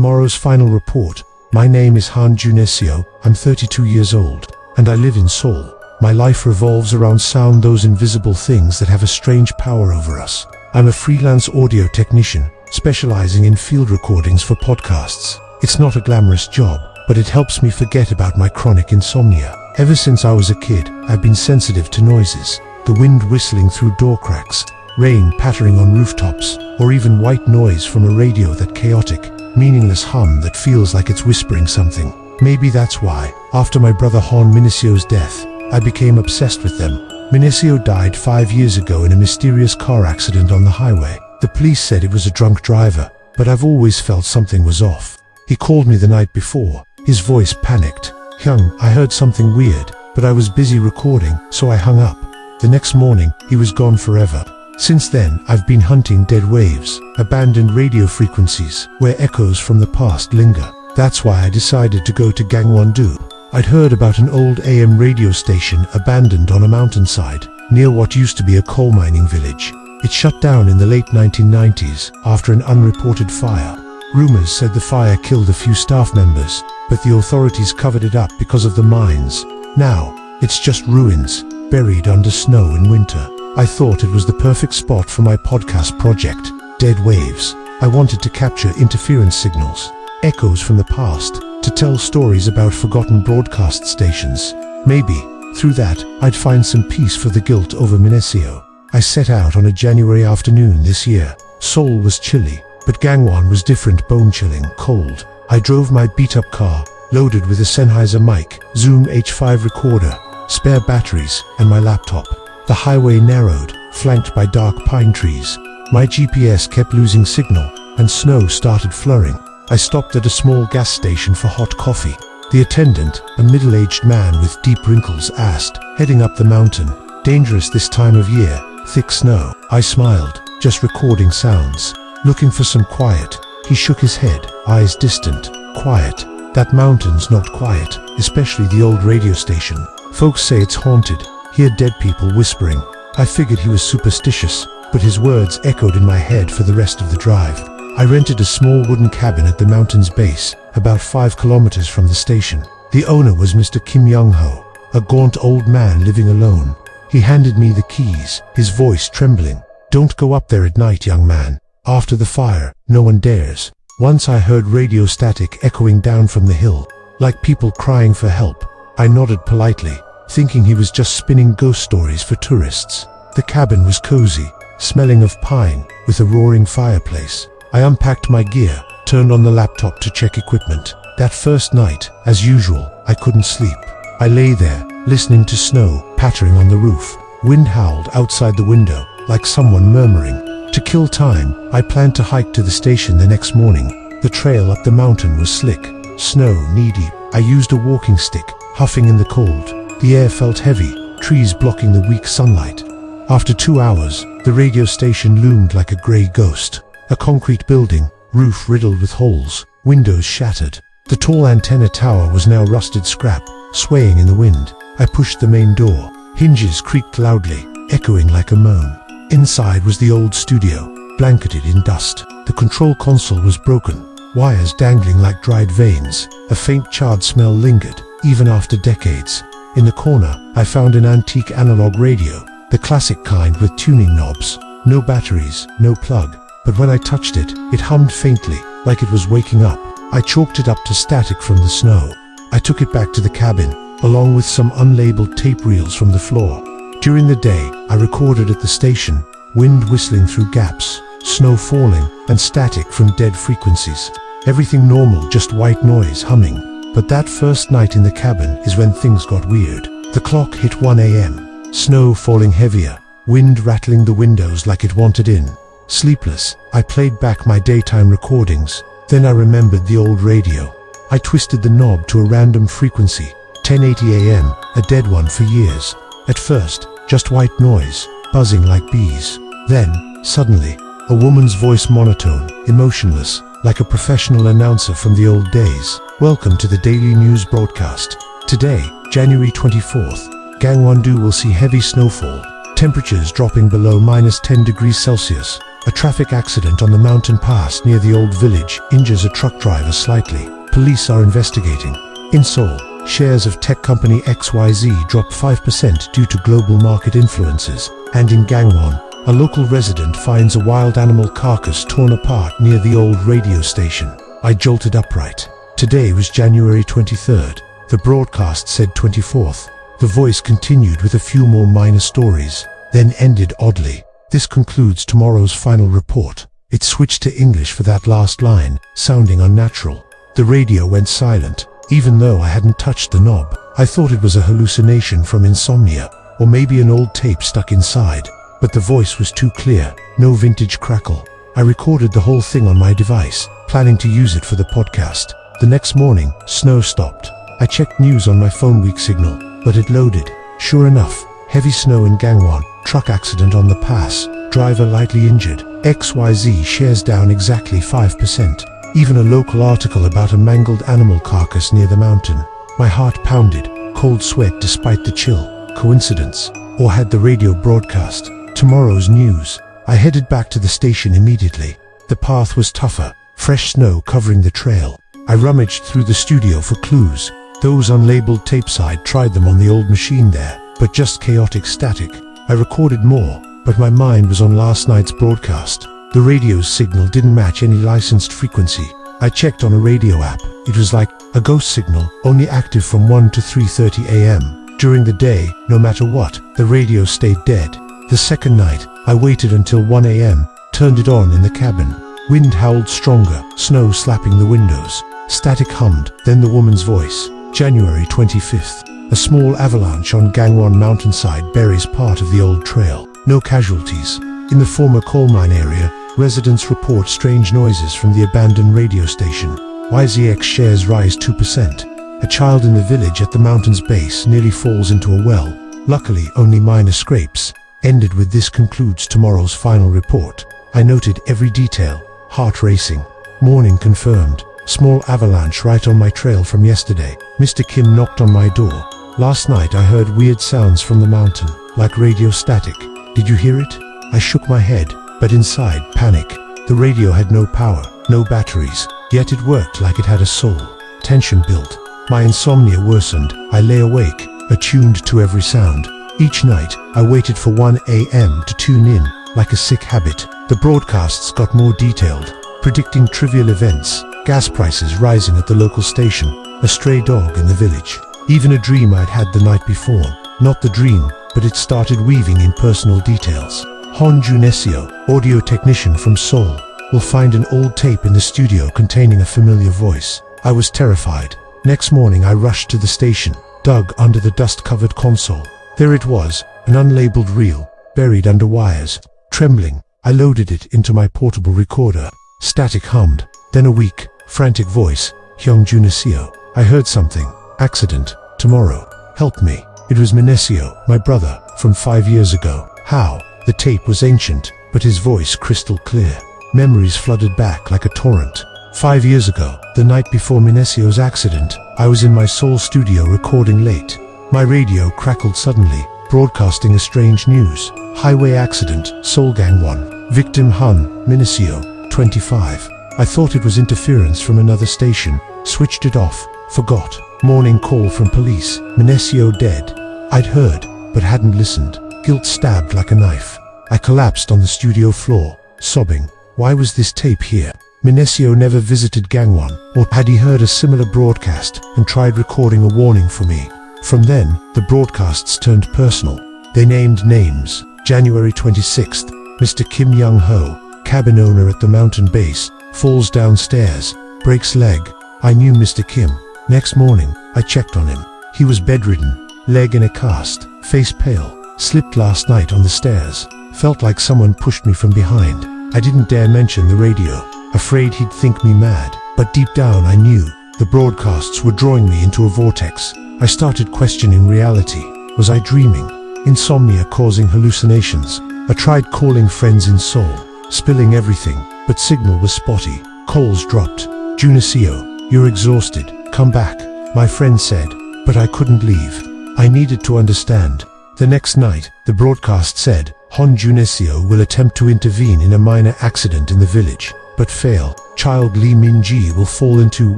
tomorrow's final report. My name is Han Joon-seo, I'm 32 years old, and I live in Seoul. My life revolves around sound, those invisible things that have a strange power over us. I'm a freelance audio technician, specializing in field recordings for podcasts. It's not a glamorous job, but it helps me forget about my chronic insomnia. Ever since I was a kid, I've been sensitive to noises. The wind whistling through door cracks, rain pattering on rooftops, or even white noise from a radio, that chaotic, meaningless hum that feels like it's whispering something. Maybe that's why, after my brother Han Joon-seo's death, I became obsessed with them. Joon-seo died 5 years ago in a mysterious car accident on the highway. The police said it was a drunk driver, but I've always felt something was off. He called me the night before, his voice panicked. "Hyung, I heard something weird, but I was busy recording, so I hung up." The next morning, he was gone forever. Since then, I've been hunting dead waves, abandoned radio frequencies, where echoes from the past linger. That's why I decided to go to Gangwon-do. I'd heard about an old AM radio station abandoned on a mountainside, near what used to be a coal mining village. It shut down in the late 1990s, after an unreported fire. Rumors said the fire killed a few staff members, but the authorities covered it up because of the mines. Now, it's just ruins, buried under snow in winter. I thought it was the perfect spot for my podcast project, Dead Waves. I wanted to capture interference signals, echoes from the past, to tell stories about forgotten broadcast stations. Maybe, through that, I'd find some peace for the guilt over Joon-seo. I set out on a January afternoon this year. Seoul was chilly, but Gangwon was different, bone-chilling, cold. I drove my beat-up car, loaded with a Sennheiser mic, Zoom H5 recorder, spare batteries, and my laptop. The highway narrowed, flanked by dark pine trees. My GPS kept losing signal, and snow started flurrying. I stopped at a small gas station for hot coffee. The attendant, a middle-aged man with deep wrinkles, asked, "Heading up the mountain? Dangerous this time of year, thick snow." I smiled, just recording sounds, looking for some quiet. He shook his head, eyes distant. "Quiet? That mountain's not quiet, especially the old radio station. Folks say it's haunted, hear dead people whispering." I figured he was superstitious, but his words echoed in my head for the rest of the drive. I rented a small wooden cabin at the mountain's base, about 5 kilometers from the station. The owner was Mr. Kim Young-ho, a gaunt old man living alone. He handed me the keys, his voice trembling. "Don't go up there at night, young man. After the fire, no one dares." Once I heard radio static echoing down from the hill, like people crying for help. I nodded politely, thinking he was just spinning ghost stories for tourists. The cabin was cozy, smelling of pine, with a roaring fireplace. I unpacked my gear, turned on the laptop to check equipment. That first night, as usual, I couldn't sleep. I lay there, listening to snow pattering on the roof. Wind howled outside the window, like someone murmuring. To kill time, I planned to hike to the station the next morning. The trail up the mountain was slick, snow knee-deep. I used a walking stick, huffing in the cold. The air felt heavy, trees blocking the weak sunlight. After 2 hours, the radio station loomed like a grey ghost. A concrete building, roof riddled with holes, windows shattered. The tall antenna tower was now rusted scrap, swaying in the wind. I pushed the main door. Hinges creaked loudly, echoing like a moan. Inside was the old studio, blanketed in dust. The control console was broken, wires dangling like dried veins. A faint charred smell lingered, even after decades. In the corner, I found an antique analog radio, the classic kind with tuning knobs. No batteries, no plug. But when I touched it, it hummed faintly, like it was waking up. I chalked it up to static from the snow. I took it back to the cabin, along with some unlabeled tape reels from the floor. During the day, I recorded at the station, wind whistling through gaps, snow falling, and static from dead frequencies. Everything normal, just white noise humming. But that first night in the cabin is when things got weird. The clock hit 1 a.m., snow falling heavier, wind rattling the windows like it wanted in. Sleepless, I played back my daytime recordings. Then I remembered the old radio. I twisted the knob to a random frequency, 1080 AM, a dead one for years. At first, just white noise, buzzing like bees. Then, suddenly, a woman's voice, monotone, emotionless, like a professional announcer from the old days. "Welcome to the daily news broadcast. Today, January 24th, Gangwon-do will see heavy snowfall, temperatures dropping below -10 degrees Celsius. A traffic accident on the mountain pass near the old village injures a truck driver slightly. Police are investigating. In Seoul, shares of tech company XYZ drop 5% due to global market influences. And in Gangwon, a local resident finds a wild animal carcass torn apart near the old radio station. I jolted upright. Today was January 23rd. The broadcast said 24th. The voice continued with a few more minor stories, then ended oddly. This concludes tomorrow's final report. It switched to English for that last line, sounding unnatural. The radio went silent, even though I hadn't touched the knob. I thought it was a hallucination from insomnia, or maybe an old tape stuck inside. But the voice was too clear, no vintage crackle. I recorded the whole thing on my device, planning to use it for the podcast. The next morning, snow stopped. I checked news on my phone weak signal, but it loaded. Sure enough, heavy snow in Gangwon, truck accident on the pass, driver lightly injured, XYZ shares down exactly 5%. Even a local article about a mangled animal carcass near the mountain. My heart pounded, cold sweat despite the chill. Coincidence? Or had the radio broadcast tomorrow's news? I headed back to the station immediately. The path was tougher, fresh snow covering the trail. I rummaged through the studio for clues. Those unlabeled tapes, I'd tried them on the old machine there, but just chaotic static. I recorded more, but my mind was on last night's broadcast. The radio's signal didn't match any licensed frequency. I checked on a radio app. It was like a ghost signal, only active from 1 to 3:30 a.m. During the day, no matter what, the radio stayed dead. The second night, I waited until 1 a.m., turned it on in the cabin. Wind howled stronger, snow slapping the windows. Static hummed, then the woman's voice. January 25th. A small avalanche on Gangwon mountainside buries part of the old trail. No casualties. In the former coal mine area, residents report strange noises from the abandoned radio station. YZX shares rise 2%. A child in the village at the mountain's base nearly falls into a well. Luckily, only minor scrapes. Ended with this concludes tomorrow's final report. I noted every detail. Heart racing. Morning confirmed. Small avalanche right on my trail from yesterday. Mr. Kim knocked on my door. Last night I heard weird sounds from the mountain, like radio static. Did you hear it? I shook my head, but inside, panic. The radio had no power, no batteries, yet it worked like it had a soul. Tension built. My insomnia worsened. I lay awake, attuned to every sound. Each night, I waited for 1 a.m. to tune in, like a sick habit. The broadcasts got more detailed, predicting trivial events, gas prices rising at the local station, a stray dog in the village. Even a dream I'd had the night before. Not the dream, but it started weaving in personal details. Han Joon-seo, audio technician from Seoul, will find an old tape in the studio containing a familiar voice. I was terrified. Next morning I rushed to the station, dug under the dust-covered console. There it was, an unlabeled reel, buried under wires. Trembling, I loaded it into my portable recorder. Static hummed, then a weak, frantic voice. Han Joon-seo. I heard something. Accident. Tomorrow. Help me. It was Minesio, my brother, from 5 years ago. How? The tape was ancient, but his voice crystal clear. Memories flooded back like a torrent. 5 years ago, the night before Minesio's accident, I was in my Seoul studio recording late. My radio crackled suddenly, broadcasting a strange news. Highway accident, Seoul Gangwon. Victim Han, Minesio, 25. I thought it was interference from another station, switched it off, forgot. Morning call from police, Minesio dead. I'd heard, but hadn't listened. Guilt stabbed like a knife. I collapsed on the studio floor, sobbing. Why was this tape here? Minesio never visited Gangwon, or had he heard a similar broadcast and tried recording a warning for me? From then, the broadcasts turned personal. They named names. January 26th, Mr. Kim Young-ho, cabin owner at the mountain base, falls downstairs, breaks leg. I knew Mr. Kim. Next morning, I checked on him. He was bedridden, leg in a cast, face pale, slipped last night on the stairs. Felt like someone pushed me from behind. I didn't dare mention the radio, afraid he'd think me mad. But deep down I knew, the broadcasts were drawing me into a vortex. I started questioning reality. Was I dreaming? Insomnia causing hallucinations. I tried calling friends in Seoul, spilling everything, but signal was spotty. Calls dropped. Joon-seo, you're exhausted. Come back, my friend said, but I couldn't leave. I needed to understand. The next night, the broadcast said, Han Joon-seo will attempt to intervene in a minor accident in the village, but fail. Child Lee Min-ji will fall into,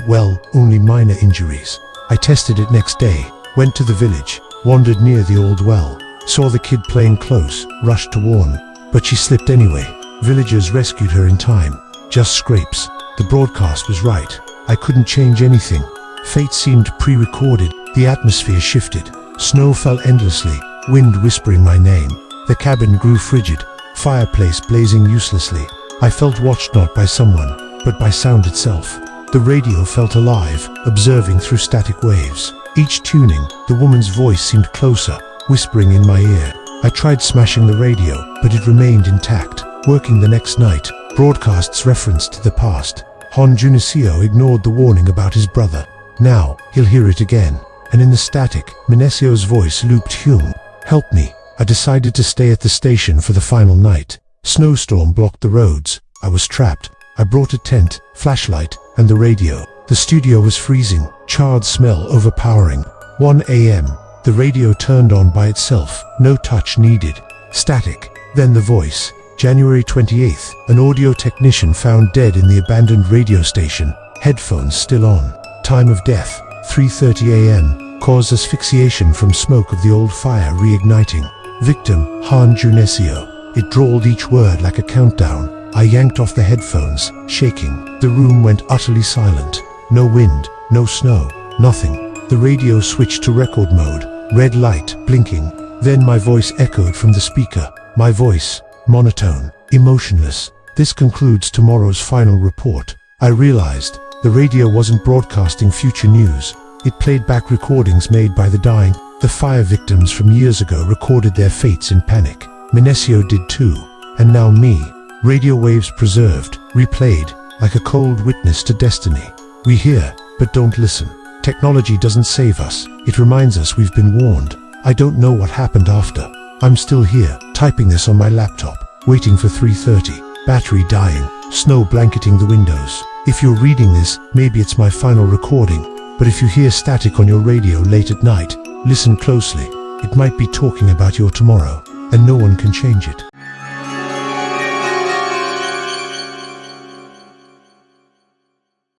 well, only minor injuries. I tested it next day, went to the village, wandered near the old well, saw the kid playing close, rushed to warn, but she slipped anyway. Villagers rescued her in time. Just scrapes. The broadcast was right. I couldn't change anything. Fate seemed pre-recorded. The atmosphere shifted. Snow fell endlessly, wind whispering my name. The cabin grew frigid, fireplace blazing uselessly. I felt watched not by someone, but by sound itself. The radio felt alive, observing through static waves. Each tuning, the woman's voice seemed closer, whispering in my ear. I tried smashing the radio, but it remained intact. Working the next night, broadcasts referenced the past. Han Joon-seo ignored the warning about his brother. Now, he'll hear it again. And in the static, Min-seo's voice looped, "Hyung, help me." I decided to stay at the station for the final night. Snowstorm blocked the roads. I was trapped. I brought a tent, flashlight, and the radio. The studio was freezing, charred smell overpowering. 1 a.m. The radio turned on by itself, no touch needed. Static. Then the voice. January 28th, an audio technician found dead in the abandoned radio station, headphones still on. Time of death, 3:30 a.m., caused asphyxiation from smoke of the old fire reigniting. Victim, Han Joon-seo. It drawled each word like a countdown. I yanked off the headphones, shaking. The room went utterly silent. No wind, no snow, nothing. The radio switched to record mode, red light blinking. Then my voice echoed from the speaker. My voice, monotone, emotionless. This concludes tomorrow's final report. I realized the radio wasn't broadcasting future news. It played back recordings made by the dying. The fire victims from years ago recorded their fates in panic. Min-seo did too. And now me. Radio waves preserved, replayed, like a cold witness to destiny. We hear, but don't listen. Technology doesn't save us. It reminds us we've been warned. I don't know what happened after. I'm still here, typing this on my laptop, waiting for 3:30. Battery dying, snow blanketing the windows. If you're reading this, maybe it's my final recording. But if you hear static on your radio late at night, listen closely. It might be talking about your tomorrow, and no one can change it.